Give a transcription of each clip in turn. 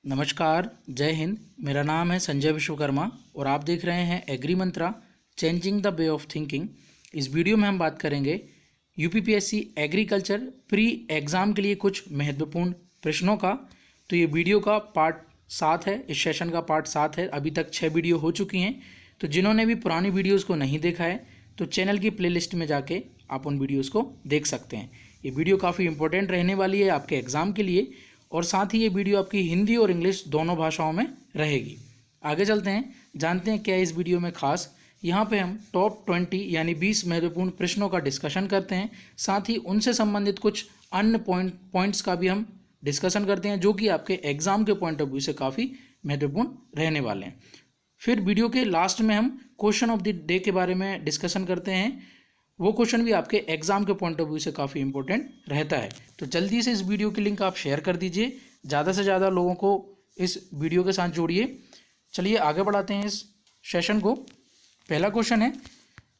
नमस्कार, जय हिंद। मेरा नाम है संजय विश्वकर्मा और आप देख रहे हैं Agri Mantra changing the way of thinking. इस वीडियो में हम बात करेंगे यूपीपीएससी एग्रीकल्चर प्री एग्ज़ाम के लिए कुछ महत्वपूर्ण प्रश्नों का। तो ये वीडियो का पार्ट 7 है, इस सेशन का पार्ट 7 है। अभी तक 6 वीडियो हो चुकी हैं। तो जिन्होंने भी पुरानी वीडियोज़ को नहीं देखा है तो चैनल की प्लेलिस्ट में जाके आप उन वीडियोज़ को देख सकते हैं। ये वीडियो काफ़ी इंपॉर्टेंट रहने वाली है आपके एग्ज़ाम के लिए, और साथ ही ये वीडियो आपकी हिंदी और इंग्लिश दोनों भाषाओं में रहेगी। आगे चलते हैं, जानते हैं क्या है इस वीडियो में खास। यहाँ पे हम टॉप 20 यानी 20 महत्वपूर्ण प्रश्नों का डिस्कशन करते हैं। साथ ही उनसे संबंधित कुछ अन्य पॉइंट्स का भी हम डिस्कशन करते हैं, जो कि आपके एग्जाम के पॉइंट ऑफ व्यू से काफ़ी महत्वपूर्ण रहने वाले हैं। फिर वीडियो के लास्ट में हम क्वेश्चन ऑफ द डे के बारे में डिस्कशन करते हैं। वो क्वेश्चन भी आपके एग्जाम के पॉइंट ऑफ व्यू से काफ़ी इंपॉर्टेंट रहता है। तो जल्दी से इस वीडियो की लिंक आप शेयर कर दीजिए, ज़्यादा से ज़्यादा लोगों को इस वीडियो के साथ जोड़िए। चलिए आगे बढ़ाते हैं इस सेशन को। पहला क्वेश्चन है,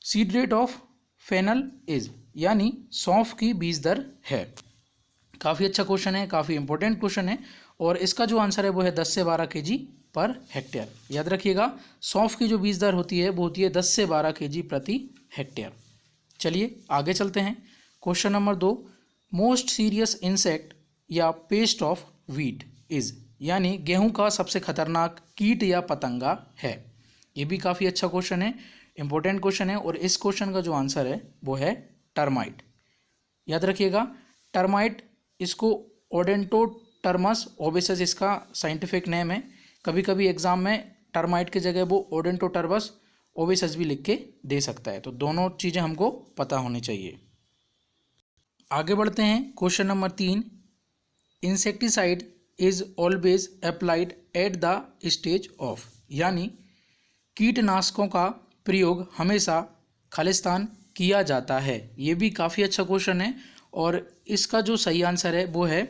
seed rate of fennel is, यानी सौंफ की बीज दर है। काफ़ी अच्छा क्वेश्चन है, काफ़ी इंपॉर्टेंट क्वेश्चन है, और इसका जो आंसर है वो है 10 से 12 kg पर हेक्टेयर। याद रखिएगा, सौंफ की जो बीज दर होती है वो होती है 10 से 12 kg प्रति हेक्टेयर। चलिए आगे चलते हैं। Question number 2, most serious insect या पेस्ट ऑफ वीट इज, यानी गेहूं का सबसे खतरनाक कीट या पतंगा है। ये भी काफ़ी अच्छा क्वेश्चन है, इंपॉर्टेंट क्वेश्चन है, और इस क्वेश्चन का जो आंसर है वो है टर्माइट। याद रखिएगा, टर्माइट, इसको ओडेंटोटर्मस ओबेसस इसका साइंटिफिक नेम है। कभी कभी एग्जाम में टर्माइट की जगह वो ओडेंटोटर्मस ओबेसस भी लिख के दे सकता है, तो दोनों चीज़ें हमको पता होनी चाहिए। आगे बढ़ते हैं। Question number 3, insecticide is always applied at the stage of, यानी कीटनाशकों का प्रयोग हमेशा खालिस्तान किया जाता है। ये भी काफ़ी अच्छा क्वेश्चन है, और इसका जो सही आंसर है वो है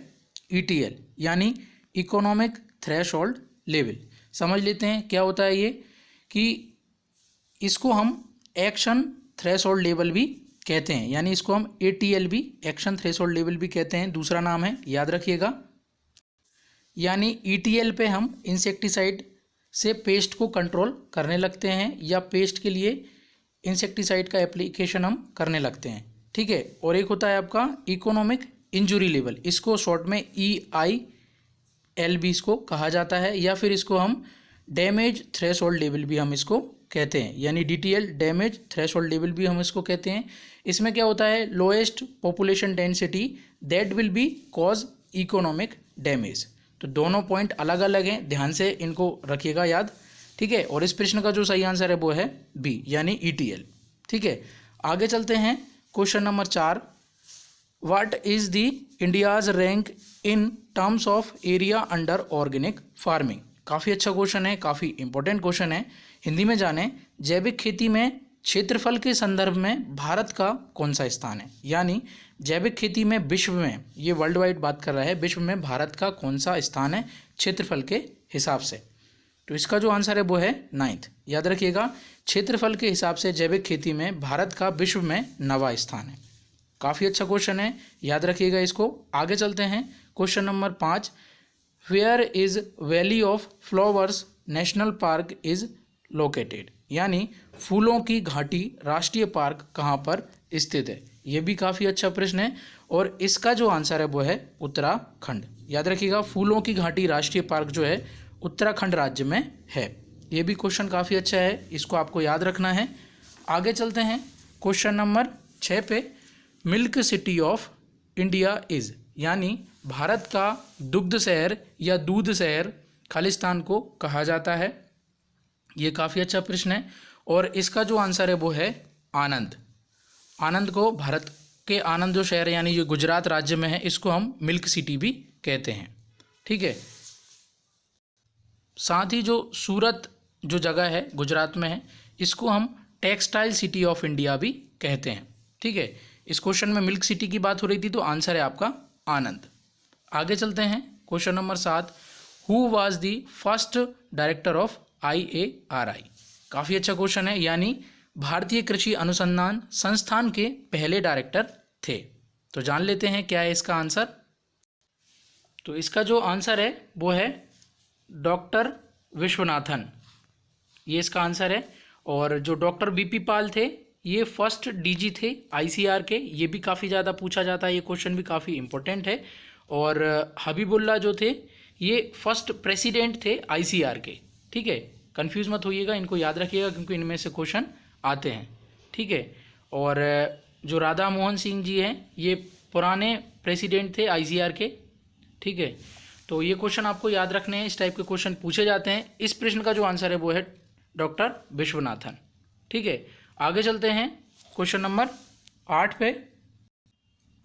ETL, यानी इकोनॉमिक थ्रेशोल्ड लेवल। समझ लेते हैं क्या होता है ये, कि इसको हम एक्शन थ्रेशोल्ड लेवल भी कहते हैं, यानी इसको हम ATL भी, एक्शन थ्रेशोल्ड लेवल भी कहते हैं, दूसरा नाम है, याद रखिएगा। यानी ETL पे हम इंसेक्टिसाइड से पेस्ट को कंट्रोल करने लगते हैं, या पेस्ट के लिए इंसेक्टिसाइड का एप्लीकेशन हम करने लगते हैं, ठीक है। और एक होता है आपका इकोनॉमिक इंजुरी लेवल, इसको शॉर्ट में EIL भी इसको कहा जाता है, या फिर इसको हम डैमेज थ्रेशोल्ड लेवल भी हम इसको कहते हैं, यानी DTL, डैमेज थ्रेशोल्ड लेवल भी हम इसको कहते हैं। इसमें क्या होता है, lowest population density that will be cause economic damage. तो दोनों पॉइंट अलग अलग हैं, ध्यान से इनको रखिएगा याद, ठीक है। और इस प्रश्न का जो सही आंसर है वो है B, यानी ETL, ठीक है। आगे चलते हैं। Question number 4, what is the India's rank in terms of area under organic farming. काफ़ी अच्छा क्वेश्चन है, काफ़ी इंपॉर्टेंट क्वेश्चन है। हिंदी में जाने, जैविक खेती में क्षेत्रफल के संदर्भ में भारत का कौन सा स्थान है, यानी जैविक खेती में विश्व में, ये वर्ल्ड वाइड बात कर रहा है, विश्व में भारत का कौन सा स्थान है क्षेत्रफल के हिसाब से। तो इसका जो आंसर है वो है 9th। याद रखिएगा, क्षेत्रफल के हिसाब से जैविक खेती में भारत का विश्व में 9वां स्थान है। काफ़ी अच्छा क्वेश्चन है, याद रखिएगा इसको। आगे चलते हैं। Question number 5, where is valley of flowers national park is located, यानी फूलों की घाटी राष्ट्रीय पार्क कहाँ पर स्थित है। ये भी काफ़ी अच्छा प्रश्न है, और इसका जो आंसर है वो है उत्तराखंड। याद रखिएगा, फूलों की घाटी राष्ट्रीय पार्क जो है उत्तराखंड राज्य में है। ये भी क्वेश्चन काफ़ी अच्छा है, इसको आपको याद रखना है। आगे चलते हैं। क्वेश्चन नंबर 6 पे, milk city of India is, यानी भारत का दुग्ध शहर या दूध शहर खालिस्तान को कहा जाता है। ये काफ़ी अच्छा प्रश्न है, और इसका जो आंसर है वो है आनंद। आनंद को, भारत के आनंद जो शहर है, यानी जो गुजरात राज्य में है, इसको हम मिल्क सिटी भी कहते हैं, ठीक है। साथ ही जो सूरत जो जगह है गुजरात में है, इसको हम टेक्सटाइल सिटी ऑफ इंडिया भी कहते हैं, ठीक है। इस क्वेश्चन में मिल्क सिटी की बात हो रही थी, तो आंसर है आपका आनंद। आगे चलते हैं। Question number 7, who was the first director of IARI। काफ़ी अच्छा क्वेश्चन है, यानी भारतीय कृषि अनुसंधान संस्थान के पहले डायरेक्टर थे। तो जान लेते हैं क्या है इसका आंसर। तो इसका जो आंसर है वो है डॉक्टर विश्वनाथन, ये इसका आंसर है। और जो डॉक्टर बीपी पाल थे ये फर्स्ट डीजी थे आईसीआर के, ये भी काफ़ी ज़्यादा पूछा जाता है, ये क्वेश्चन भी काफ़ी इंपॉर्टेंट है। और हबीबुल्ला जो थे ये फर्स्ट प्रेसिडेंट थे आईसीआर के, ठीक है। कंफ्यूज मत होइएगा, इनको याद रखिएगा क्योंकि इनमें से क्वेश्चन आते हैं, ठीक है। और जो राधा मोहन सिंह जी हैं ये पुराने प्रेसिडेंट थे आईसीआर के, ठीक है। तो ये क्वेश्चन आपको याद रखने हैं, इस टाइप के क्वेश्चन पूछे जाते हैं। इस प्रश्न का जो आंसर है वो है डॉक्टर विश्वनाथन, ठीक है। आगे चलते हैं क्वेश्चन नंबर 8 पे।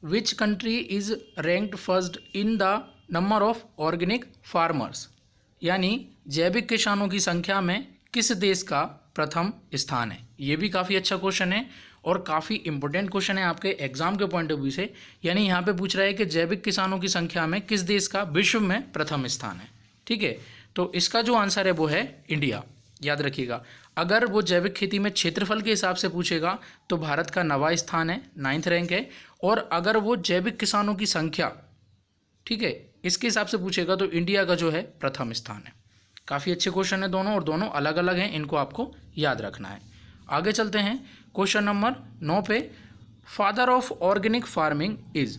Which country is ranked first in the number of organic farmers, यानी जैविक किसानों की संख्या में किस देश का प्रथम स्थान है। ये भी काफ़ी अच्छा क्वेश्चन है और काफ़ी इंपॉर्टेंट क्वेश्चन है आपके एग्जाम के पॉइंट ऑफ व्यू से। यानी यहाँ पे पूछ रहा है कि जैविक किसानों की संख्या में किस देश का विश्व में प्रथम स्थान है, ठीक है। तो इसका जो आंसर है वो है इंडिया, याद रखिएगा। अगर वो जैविक खेती में क्षेत्रफल के हिसाब से पूछेगा तो भारत का 9वां स्थान है, 9th रैंक है। और अगर वो जैविक किसानों की संख्या, ठीक है, इसके हिसाब से पूछेगा तो इंडिया का जो है प्रथम स्थान है। काफ़ी अच्छे क्वेश्चन है दोनों, और दोनों अलग अलग हैं, इनको आपको याद रखना है। आगे चलते हैं क्वेश्चन नंबर 9 पे। Father of organic farming is,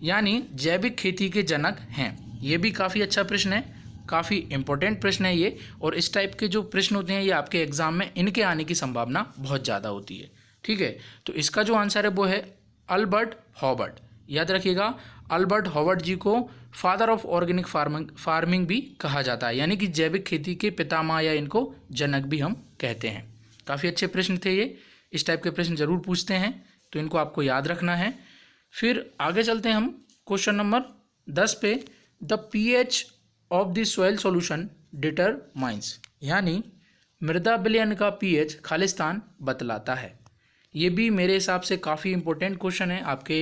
यानी जैविक खेती के जनक हैं। ये भी काफ़ी अच्छा प्रश्न है, काफ़ी इंपॉर्टेंट प्रश्न है ये। और इस टाइप के जो प्रश्न होते हैं ये आपके एग्जाम में इनके आने की संभावना बहुत ज़्यादा होती है, ठीक है। तो इसका जो आंसर है वो है अल्बर्ट हॉवर्ड, याद रखिएगा। अल्बर्ट हॉवर्ड जी को फादर ऑफ ऑर्गेनिक फार्मिंग भी कहा जाता है, यानी कि जैविक खेती के पितामह या इनको जनक भी हम कहते हैं। काफ़ी अच्छे प्रश्न थे ये, इस टाइप के प्रश्न जरूर पूछते हैं, तो इनको आपको याद रखना है। फिर आगे चलते हैं हम क्वेश्चन नंबर 10 पे। The pH of the soil solution determines, यानी मृदा विलयन का पीएच खालिस्तान बतलाता है। ये भी मेरे हिसाब से काफ़ी इंपॉर्टेंट क्वेश्चन है आपके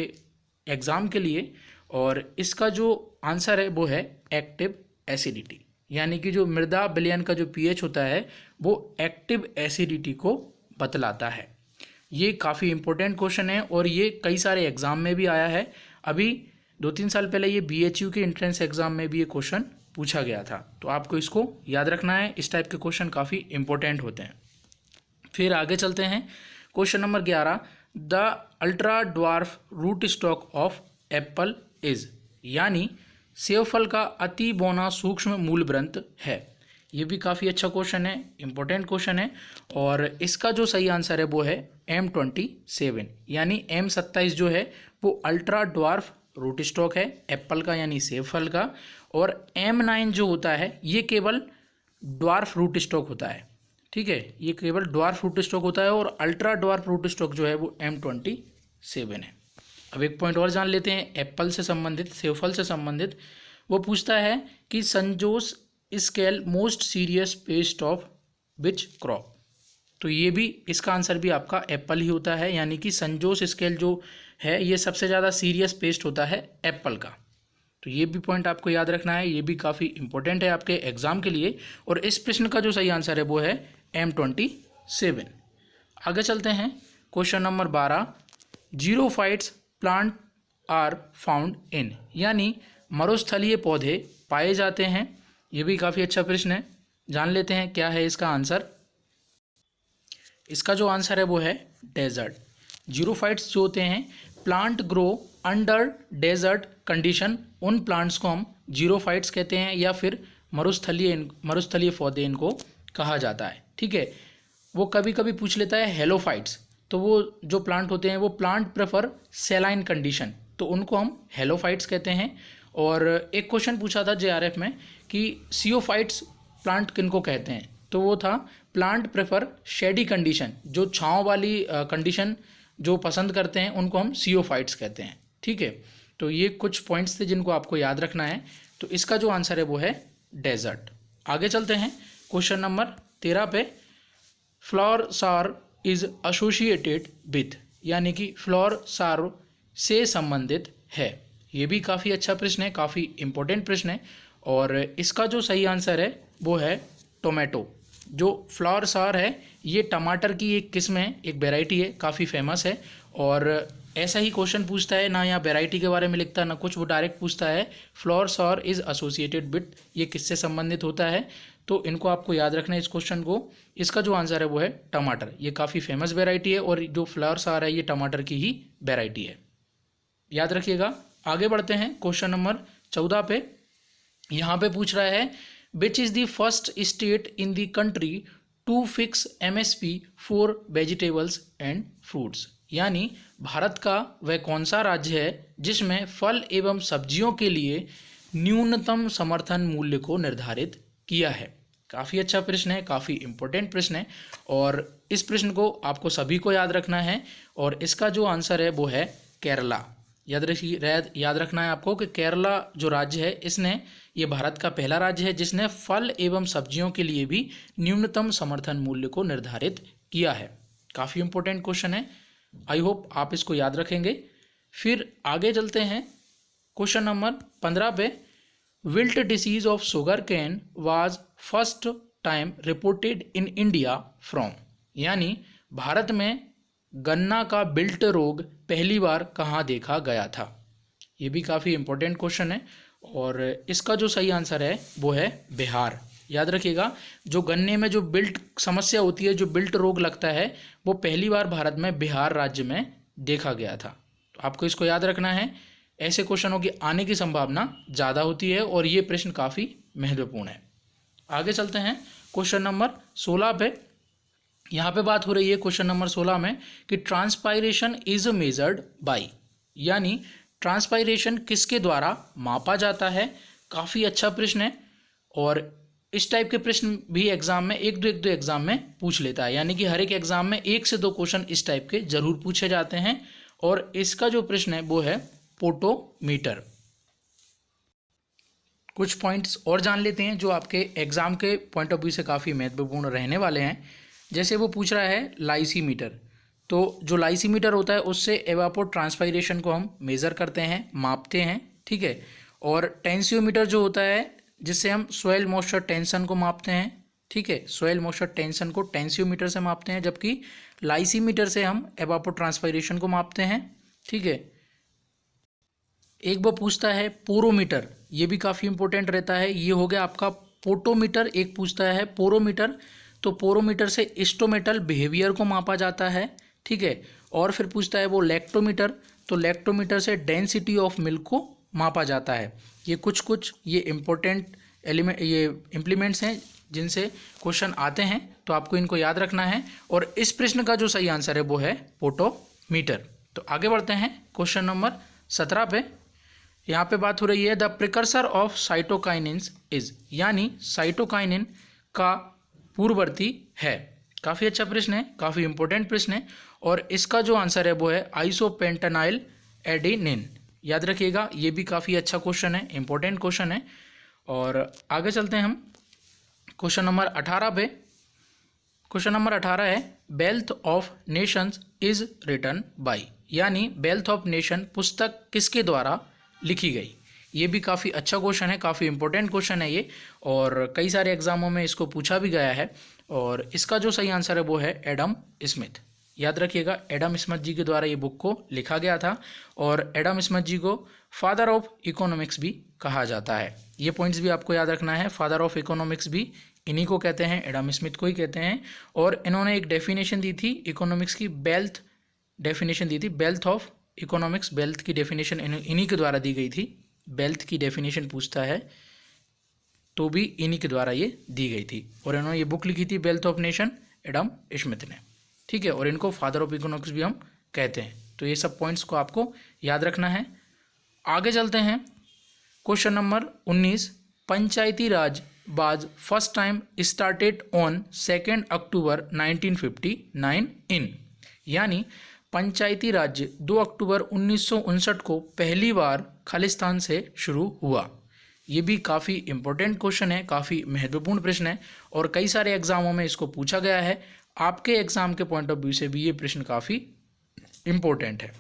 एग्ज़ाम के लिए। और इसका जो आंसर है वो है एक्टिव एसिडिटी, यानी कि जो मृदा विलयन का जो पीएच होता है वो एक्टिव एसिडिटी को बतलाता है। ये काफ़ी इंपॉर्टेंट क्वेश्चन है और ये कई सारे एग्ज़ाम में भी आया है। अभी 2-3 साल पहले ये बीएचयू के एंट्रेंस एग्ज़ाम में भी ये क्वेश्चन पूछा गया था, तो आपको इसको याद रखना है। इस टाइप के क्वेश्चन काफ़ी इंपॉर्टेंट होते हैं। फिर आगे चलते हैं question number 11। The ultra dwarf root stock of apple is, यानी सेब फल का अति बौना सूक्ष्म मूल ग्रंथ है। ये भी काफ़ी अच्छा क्वेश्चन है, इंपॉर्टेंट क्वेश्चन है। और इसका जो सही आंसर है वो है M27, यानी M27 जो है वो अल्ट्रा ड्वार्फ रूट स्टॉक है एप्पल का, यानी सेब फल का। और M9 जो होता है ये केवल ड्वार्फ रूट स्टॉक होता है, ठीक है। ये केवल ड्वार्फ रूट स्टॉक होता है और अल्ट्रा ड्वार्फ रूट स्टॉक जो है वो M27 है। अब एक पॉइंट और जान लेते हैं एप्पल से संबंधित, सेवफल से संबंधित। वो पूछता है कि San Jose scale most serious pest of which crop. तो ये भी, इसका आंसर भी आपका एप्पल ही होता है, यानी कि संजोस स्केल जो है ये सबसे ज़्यादा सीरियस पेस्ट होता है एप्पल का। तो ये भी पॉइंट आपको याद रखना है, ये भी काफ़ी इंपॉर्टेंट है आपके एग्जाम के लिए। और इस प्रश्न का जो सही आंसर है वो है M27। आगे चलते हैं question number 12। Xerophytes plant are found in, यानी मरुस्थलीय पौधे पाए जाते हैं। ये भी काफ़ी अच्छा प्रश्न है, जान लेते हैं क्या है इसका आंसर। इसका जो आंसर है वो है डेजर्ट। जीरोफाइट्स जो होते हैं plant grow under desert condition, उन प्लांट्स को हम जीरोफाइट्स कहते हैं या फिर मरुस्थलीय पौधे इनको कहा जाता है, ठीक है। वो कभी कभी पूछ लेता है हेलोफाइट्स, तो वो जो प्लांट होते हैं वो प्लांट प्रेफर सेलाइन कंडीशन, तो उनको हम हेलोफाइट्स कहते हैं। और एक क्वेश्चन पूछा था जेआरएफ में कि सियोफाइट्स प्लांट किनको कहते हैं, तो वो था प्लांट प्रेफर शेडी कंडीशन, जो छांव वाली कंडीशन जो पसंद करते हैं उनको हम सियोफाइट्स कहते हैं, ठीक है। तो ये कुछ पॉइंट्स थे जिनको आपको याद रखना है। तो इसका जो आंसर है वो है डेजर्ट। आगे चलते हैं क्वेश्चन नंबर 13 पे। फ्लावर सार इज एसोसिएटेड विथ, यानी कि फ्लावर सार से संबंधित है। ये भी काफ़ी अच्छा प्रश्न है, काफ़ी इंपॉर्टेंट प्रश्न है। और इसका जो सही आंसर है वो है टोमेटो। जो फ्लावर सार है ये टमाटर की एक किस्म है, एक वेराइटी है, काफ़ी फेमस है। और ऐसा ही क्वेश्चन पूछता है ना, यहाँ वेराइटी के बारे में लिखता है ना कुछ, वो डायरेक्ट पूछता है flour sour is associated with, ये किससे संबंधित होता है। तो इनको आपको याद रखना है इस क्वेश्चन को। इसका जो आंसर है वो है टमाटर। ये काफ़ी फेमस वेराइटी है और जो फ्लावर सॉर है ये टमाटर की ही वेराइटी है, याद रखिएगा। आगे बढ़ते हैं क्वेश्चन नंबर 14 पे। यहाँ पे पूछ रहा है which is the first state in the country to fix MSP for vegetables and fruits, यानी भारत का वह कौन सा राज्य है जिसमें फल एवं सब्जियों के लिए न्यूनतम समर्थन मूल्य को निर्धारित किया है। काफ़ी अच्छा प्रश्न है, काफ़ी इंपॉर्टेंट प्रश्न है और इस प्रश्न को आपको सभी को याद रखना है। और इसका जो आंसर है वो है केरला। याद रखना है आपको कि केरला जो राज्य है इसने, ये भारत का पहला राज्य है जिसने फल एवं सब्जियों के लिए भी न्यूनतम समर्थन मूल्य को निर्धारित किया है। काफ़ी इंपॉर्टेंट क्वेश्चन है, आई होप आप इसको याद रखेंगे। फिर आगे चलते हैं क्वेश्चन नंबर 15 पे। Wilt disease of sugar cane was first time reported in India from, यानी भारत में गन्ना का बिल्ट रोग पहली बार कहाँ देखा गया था। ये भी काफ़ी इंपॉर्टेंट क्वेश्चन है और इसका जो सही आंसर है वो है बिहार। याद रखिएगा, जो गन्ने में जो बिल्ट समस्या होती है, जो बिल्ट रोग लगता है, वो पहली बार भारत में बिहार राज्य में देखा गया था। तो आपको इसको याद रखना है। ऐसे क्वेश्चनों की आने की संभावना ज़्यादा होती है और ये प्रश्न काफ़ी महत्वपूर्ण है। आगे चलते हैं क्वेश्चन नंबर 16 पे। यहाँ पे बात हो रही है क्वेश्चन नंबर 16 में कि ट्रांसपायरेशन इज मेजर्ड बाय, यानी ट्रांसपायरेशन किसके द्वारा मापा जाता है। काफ़ी अच्छा प्रश्न है और इस टाइप के प्रश्न भी एग्जाम में एक दो एग्जाम में पूछ लेता है, यानी कि हर एक एग्जाम में 1 से 2 क्वेश्चन इस टाइप के जरूर पूछे जाते हैं। और इसका जो प्रश्न है वो है पोटोमीटर। कुछ पॉइंट्स और जान लेते हैं जो आपके एग्जाम के पॉइंट ऑफ व्यू से काफ़ी महत्वपूर्ण रहने वाले हैं। जैसे वो पूछ रहा है लाइसीमीटर, तो जो लाइसीमीटर होता है उससे एवापोर ट्रांसपायरेशन को हम मेज़र करते हैं, मापते हैं, ठीक है। और टेंसियोमीटर जो होता है जिससे हम सॉइल मॉइस्चर टेंशन को मापते हैं, ठीक है। सॉइल मॉइस्चर टेंशन को टेंसियोमीटर से मापते हैं, जबकि लाइसीमीटर से हम एवापोर ट्रांसपायरेशन को मापते हैं, ठीक है। एक वो पूछता है पोरोमीटर, ये भी काफ़ी इंपॉर्टेंट रहता है। ये हो गया आपका पोटोमीटर। एक पूछता है पोरोमीटर, तो पोरोमीटर से इंस्ट्रूमेंटल बिहेवियर को मापा जाता है, ठीक है। और फिर पूछता है वो लैक्टोमीटर, तो लैक्टोमीटर से डेंसिटी ऑफ मिल्क को मापा जाता है। ये कुछ ये इम्पोर्टेंट एलिमेंट, ये इम्प्लीमेंट्स हैं जिनसे क्वेश्चन आते हैं, तो आपको इनको याद रखना है। और इस प्रश्न का जो सही आंसर है वो है पोटोमीटर। तो आगे बढ़ते हैं क्वेश्चन नंबर 17 पे। यहाँ पे बात हो रही है the precursor of cytokinins is, यानी साइटोकाइनिन का पूर्ववर्ती है। काफ़ी अच्छा प्रश्न है, काफ़ी इंपॉर्टेंट प्रश्न है और इसका जो आंसर है वो है आइसोपेंटेनाइल एडेनिन। याद रखिएगा, ये भी काफ़ी अच्छा क्वेश्चन है, इंपॉर्टेंट क्वेश्चन है। और आगे चलते हैं हम क्वेश्चन नंबर 18 पे। क्वेश्चन नंबर 18 है wealth of nations is written by, यानी वेल्थ ऑफ नेशन पुस्तक किसके द्वारा लिखी गई। ये भी काफ़ी अच्छा क्वेश्चन है, काफ़ी इंपॉर्टेंट क्वेश्चन है ये और कई सारे एग्जामों में इसको पूछा भी गया है। और इसका जो सही आंसर है वो है एडम स्मिथ। याद रखिएगा, एडम स्मिथ जी के द्वारा ये बुक को लिखा गया था और एडम स्मिथ जी को फादर ऑफ इकोनॉमिक्स भी कहा जाता है। ये पॉइंट्स भी आपको याद रखना है, फादर ऑफ इकोनॉमिक्स भी इन्हीं को कहते हैं, एडम स्मिथ को ही कहते हैं। और इन्होंने एक डेफिनेशन दी थी इकोनॉमिक्स की, वेल्थ डेफिनेशन दी थी, वेल्थ ऑफ इकोनॉमिक्स, वेल्थ की डेफिनेशन इन्हीं के द्वारा दी गई थी। वेल्थ की डेफिनेशन पूछता है तो भी इन्हीं के द्वारा ये दी गई थी और इन्होंने ये बुक लिखी थी wealth of nation, Adam Smith ने, ठीक है। और इनको फादर ऑफ इकोनॉमिक्स भी हम कहते हैं। तो ये सब पॉइंट्स को आपको याद रखना है। आगे चलते हैं question number 19। Panchayati Raj was first time started on 2 अक्टूबर 1959 इन, यानी पंचायती राज्य 2 अक्टूबर 1959 को पहली बार खालिस्तान से शुरू हुआ। ये भी काफ़ी इंपॉर्टेंट क्वेश्चन है, काफ़ी महत्वपूर्ण प्रश्न है और कई सारे एग्जामों में इसको पूछा गया है। आपके एग्जाम के पॉइंट ऑफ व्यू से भी ये प्रश्न काफ़ी इंपॉर्टेंट है।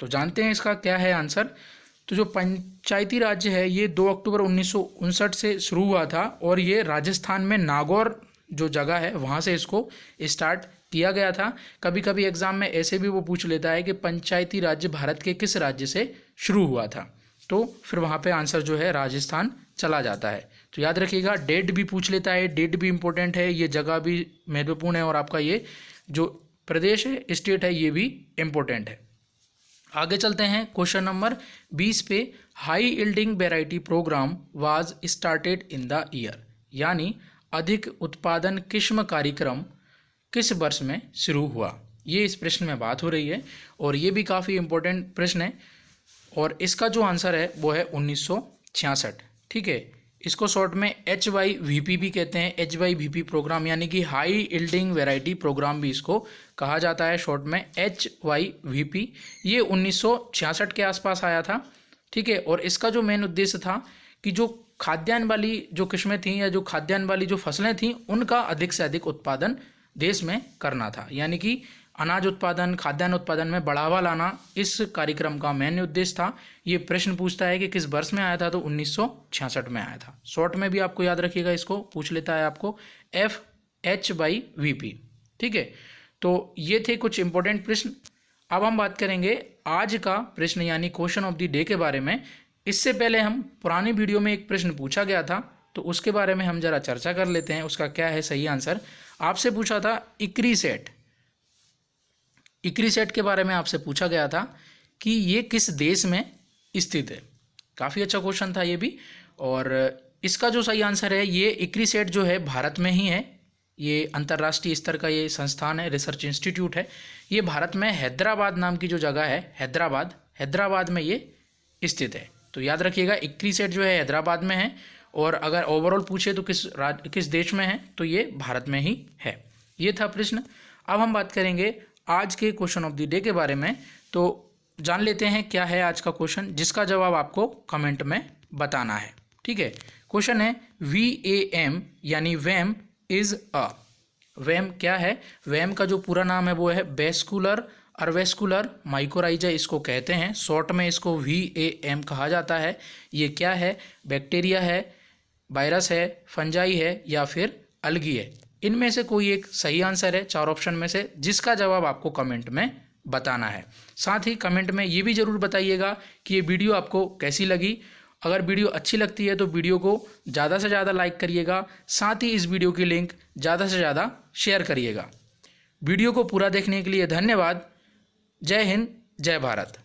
तो जानते हैं इसका क्या है आंसर। तो जो पंचायती राज्य है ये 2 अक्टूबर 1959 से शुरू हुआ था और ये राजस्थान में नागौर जो जगह है वहाँ से इसको स्टार्ट किया गया था। कभी कभी एग्जाम में ऐसे भी वो पूछ लेता है कि पंचायती राज्य भारत के किस राज्य से शुरू हुआ था, तो फिर वहाँ पे आंसर जो है राजस्थान चला जाता है। तो याद रखिएगा, डेट भी पूछ लेता है, डेट भी इंपॉर्टेंट है, ये जगह भी महत्वपूर्ण है, और आपका ये जो प्रदेश है, स्टेट है, ये भी इम्पोर्टेंट है। आगे चलते हैं क्वेश्चन नंबर 20 पे। High yielding variety programme was started in the year, यानी अधिक उत्पादन किस्म कार्यक्रम किस वर्ष में शुरू हुआ। ये इस प्रश्न में बात हो रही है और ये भी काफ़ी इंपॉर्टेंट प्रश्न है, और इसका जो आंसर है वो है 1966। ठीक है, इसको शॉर्ट में HYVP भी कहते हैं, HYVP प्रोग्राम, यानी कि हाई यील्डिंग वैरायटी प्रोग्राम भी इसको कहा जाता है, शॉर्ट में HYVP। ये 1966 के आसपास आया था। ठीक है, और इसका जो मेन उद्देश्य था कि जो खाद्यान्न वाली जो किस्में थीं या जो खाद्यान्न वाली जो फसलें थीं उनका अधिक से अधिक उत्पादन देश में करना था, यानी कि अनाज उत्पादन, खाद्यान्न उत्पादन में बढ़ावा लाना इस कार्यक्रम का मेन उद्देश्य था। ये प्रश्न पूछता है कि किस वर्ष में आया था, तो 1966 में आया था। शॉर्ट में भी आपको याद रखिएगा, इसको पूछ लेता है आपको FHYVP। ठीक है, तो ये थे कुछ इंपॉर्टेंट प्रश्न। अब हम बात करेंगे आज का प्रश्न यानी क्वेश्चन ऑफ द डे के बारे में। इससे पहले हम पुरानी वीडियो में एक प्रश्न पूछा गया था, तो उसके बारे में हम जरा चर्चा कर लेते हैं, उसका क्या है सही आंसर। आपसे पूछा था इक्रीसेट के बारे में आपसे पूछा गया था कि ये किस देश में स्थित है। काफ़ी अच्छा क्वेश्चन था ये भी, और इसका जो सही आंसर है, ये इक्रीसेट जो है भारत में ही है। ये अंतर्राष्ट्रीय स्तर का ये संस्थान है, रिसर्च इंस्टीट्यूट है। ये भारत में हैदराबाद नाम की जो जगह है, हैदराबाद में ये स्थित है। तो याद रखिएगा, इक्रीसेट जो है हैदराबाद में है, और अगर ओवरऑल पूछे तो किस देश में है, तो ये भारत में ही है। ये था प्रश्न। अब हम बात करेंगे आज के क्वेश्चन ऑफ द डे के बारे में। तो जान लेते हैं क्या है आज का क्वेश्चन, जिसका जवाब आपको कमेंट में बताना है। ठीक है, क्वेश्चन है VAM यानी वैम इज अ। वैम क्या है? वैम का जो पूरा नाम है वो है वेस्कुलर अर्वेस्कुलर माइकोराइजा, इसको कहते हैं। शॉर्ट में इसको VAM कहा जाता है। ये क्या है? बैक्टीरिया है, वायरस है, फंजाई है, या फिर अलगी है। इनमें से कोई एक सही आंसर है चार ऑप्शन में से, जिसका जवाब आपको कमेंट में बताना है। साथ ही कमेंट में ये भी ज़रूर बताइएगा कि ये वीडियो आपको कैसी लगी। अगर वीडियो अच्छी लगती है तो वीडियो को ज़्यादा से ज़्यादा लाइक करिएगा, साथ ही इस वीडियो की लिंक ज़्यादा से ज़्यादा शेयर करिएगा। वीडियो को पूरा देखने के लिए धन्यवाद। जय हिंद, जय भारत।